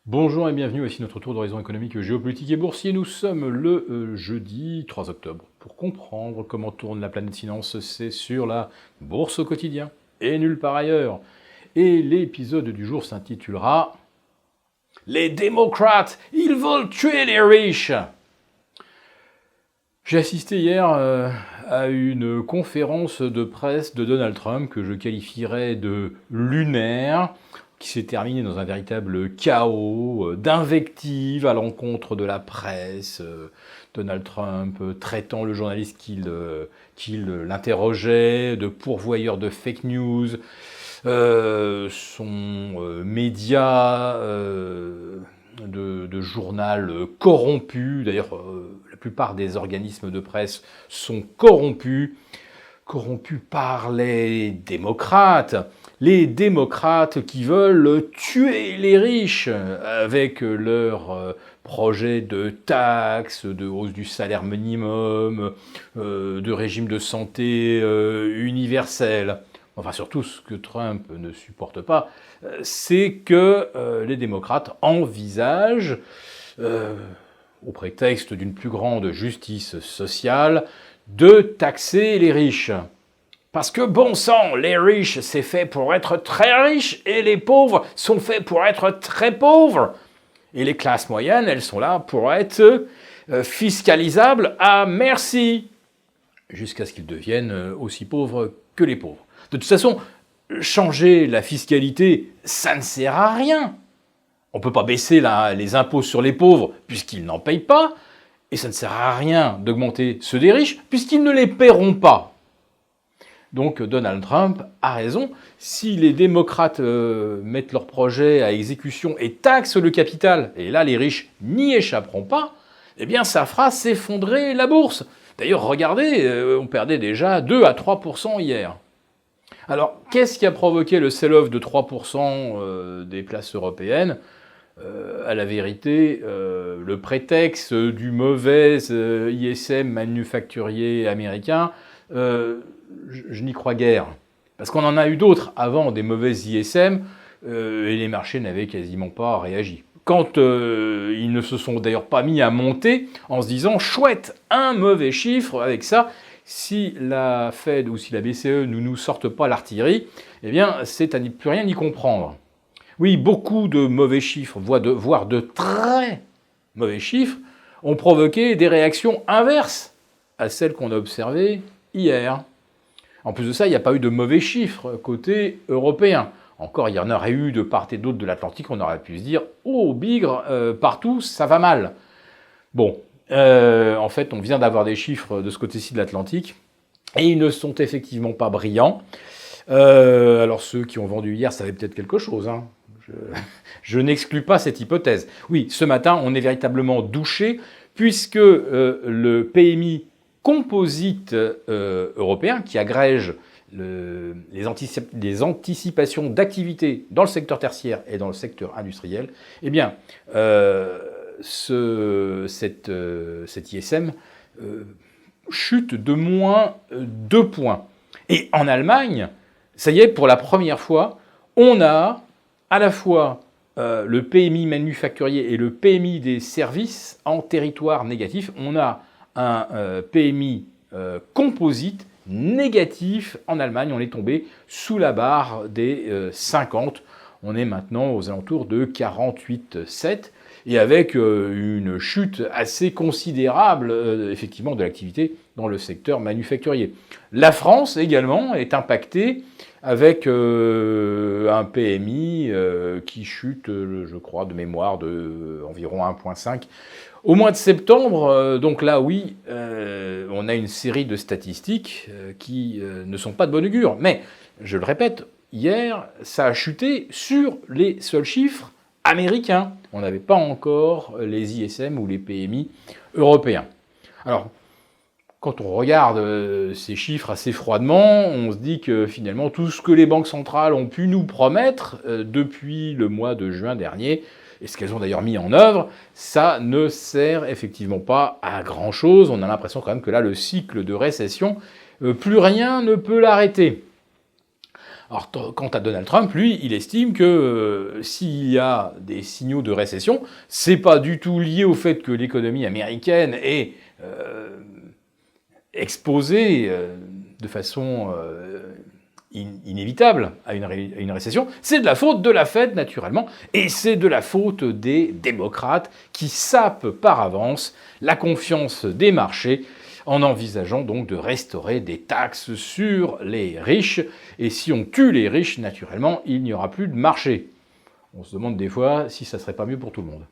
Bonjour et bienvenue, voici notre tour d'horizon économique, géopolitique et boursier. Nous sommes le jeudi 3 octobre. Pour comprendre comment tourne la planète finance, c'est sur la bourse au quotidien et nulle part ailleurs. Et l'épisode du jour s'intitulera « Les démocrates, ils veulent tuer les riches !» J'ai assisté hier à une conférence de presse de Donald Trump que je qualifierais de lunaire, qui s'est terminée dans un véritable chaos d'invectives à l'encontre de la presse. Donald Trump traitant le journaliste qui l'interrogeait de pourvoyeur de fake news, son média de journal corrompu. D'ailleurs, la plupart des organismes de presse sont corrompus par les démocrates qui veulent tuer les riches avec leurs projets de taxes, de hausse du salaire minimum, de régime de santé universel. Enfin, surtout, ce que Trump ne supporte pas, c'est que les démocrates envisagent, au prétexte d'une plus grande justice sociale, de taxer les riches. Parce que bon sang, les riches, c'est fait pour être très riches, et les pauvres sont faits pour être très pauvres. Et les classes moyennes, elles sont là pour être fiscalisables à merci, jusqu'à ce qu'ils deviennent aussi pauvres que les pauvres. De toute façon, changer la fiscalité, ça ne sert à rien. On ne peut pas baisser les impôts sur les pauvres, puisqu'ils n'en payent pas, et ça ne sert à rien d'augmenter ceux des riches, puisqu'ils ne les paieront pas. Donc Donald Trump a raison. Si les démocrates mettent leur projet à exécution et taxent le capital, et là les riches n'y échapperont pas, eh bien ça fera s'effondrer la bourse. D'ailleurs, regardez, on perdait déjà 2 à 3% hier. Alors, qu'est-ce qui a provoqué le sell-off de 3% des places européennes ? À la vérité, le prétexte du mauvais ISM manufacturier américain, je n'y crois guère. Parce qu'on en a eu d'autres avant, des mauvais ISM, et les marchés n'avaient quasiment pas réagi. Quand ils ne se sont d'ailleurs pas mis à monter en se disant « chouette, un mauvais chiffre avec ça », si la Fed ou si la BCE ne nous sortent pas l'artillerie, eh bien c'est à ne plus rien y comprendre. Oui, beaucoup de mauvais chiffres, voire de très mauvais chiffres, ont provoqué des réactions inverses à celles qu'on a observées hier. En plus de ça, il n'y a pas eu de mauvais chiffres côté européen. Encore, il y en aurait eu de part et d'autre de l'Atlantique, on aurait pu se dire « oh, bigre, partout, ça va mal ». Bon, en fait, on vient d'avoir des chiffres de ce côté-ci de l'Atlantique, et ils ne sont effectivement pas brillants. Alors ceux qui ont vendu hier savaient peut-être quelque chose, hein. Je n'exclus pas cette hypothèse. Oui, ce matin, on est véritablement douché, puisque le PMI composite européen, qui agrège les anticipations d'activité dans le secteur tertiaire et dans le secteur industriel, eh bien, cet ISM chute de moins 2 points. Et en Allemagne, ça y est, pour la première fois, on a à la fois le PMI manufacturier et le PMI des services en territoire négatif. On a un PMI composite négatif en Allemagne. On est tombé sous la barre des 50. On est maintenant aux alentours de 48,7 et avec une chute assez considérable effectivement de l'activité dans le secteur manufacturier. La France également est impactée avec un PMI qui chute, je crois, de mémoire, de environ 1,5. Au mois de septembre, donc là, oui, on a une série de statistiques qui ne sont pas de bon augure. Mais, je le répète, hier, ça a chuté sur les seuls chiffres américains. On n'avait pas encore les ISM ou les PMI européens. Alors, quand on regarde ces chiffres assez froidement, on se dit que finalement tout ce que les banques centrales ont pu nous promettre depuis le mois de juin dernier, et ce qu'elles ont d'ailleurs mis en œuvre, ça ne sert effectivement pas à grand-chose. On a l'impression quand même que là, le cycle de récession, plus rien ne peut l'arrêter. Alors, quant à Donald Trump, lui, il estime que s'il y a des signaux de récession, c'est pas du tout lié au fait que l'économie américaine est exposée de façon inévitable à une récession. C'est de la faute de la Fed, naturellement, et c'est de la faute des démocrates qui sapent par avance la confiance des marchés en envisageant donc de restaurer des taxes sur les riches. Et si on tue les riches, naturellement, il n'y aura plus de marché. On se demande des fois si ça serait pas mieux pour tout le monde.